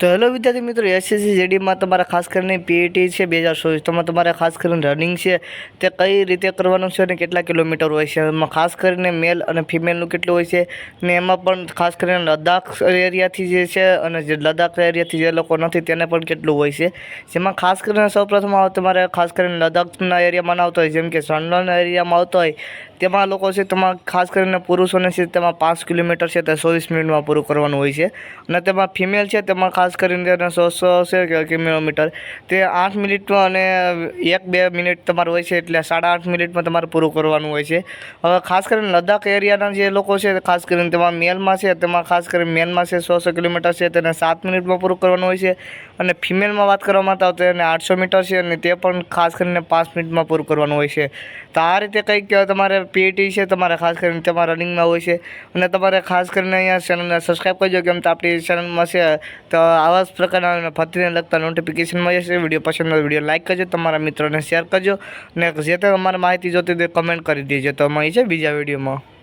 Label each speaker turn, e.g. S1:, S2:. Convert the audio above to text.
S1: તો હેલો વિદ્યાર્થી મિત્રો, એસએસસી જેડીમાં તમારા ખાસ કરીને પીઈટી છે 2024, તમારે ખાસ કરીને રનિંગ છે તે કઈ રીતે કરવાનું છે અને કેટલા કિલોમીટર હોય છે, એમાં ખાસ કરીને મેલ અને ફિમેલનું કેટલું હોય છે ને એમાં પણ ખાસ કરીને લદ્દાખ એરિયાથી જે છે અને જે લદ્દાખ એરિયાથી જે લોકો નથી તેને પણ કેટલું હોય છે, જેમાં ખાસ કરીને સૌપ્રથમ તમારે ખાસ કરીને લદ્દાખના એરિયામાં આવતો હોય, જેમ કે સનલર્ન એરિયામાં આવતો હોય તેમાં લોકો છે તેમાં ખાસ કરીને પુરુષોને છે તેમાં 5 કિલોમીટર છે તે 24 મિનિટમાં પૂરું કરવાનું હોય છે અને તેમાં ફિમેલ છે તેમાં ખાસ કરીને તેને 100 છે કિલોમીટર તે 8 મિનિટમાં અને 1-2 મિનિટ તમારું હોય છે, એટલે 8.5 મિનિટમાં તમારે પૂરું કરવાનું હોય છે। હવે ખાસ કરીને લદ્દાખ એરિયાના જે લોકો છે ખાસ કરીને તેમાં મેલમાં છે તેમાં ખાસ કરીને મેલમાં છે 100 કિલોમીટર છે તેને 7 મિનિટમાં પૂરું કરવાનું હોય છે અને ફિમેલમાં વાત કરવામાં તો તેને 800 મીટર છે અને તે પણ ખાસ કરીને 5 મિનિટમાં પૂરું કરવાનું હોય છે। તો આ રીતે કંઈક તમારે પીઈટી છે તમારે ખાસ કરીને તેમાં રનિંગમાં હોય છે અને તમારે ખાસ કરીને અહીંયા ચેનલને સબસ્ક્રાઈબ કરજો, કેમ તો આપણી ચેનલમાં છે તો આવા જ પ્રકારના ફરીને લગતા નોટિફિકેશન મળી જશે। વિડીયો પસંદ હોય વિડીયો લાઇક કરજો, તમારા મિત્રોને શેર કરજો અને જે તે અમારી માહિતી જોતી હોય કમેન્ટ કરી દેજો। તો મળીએ છીએ બીજા વિડીયોમાં।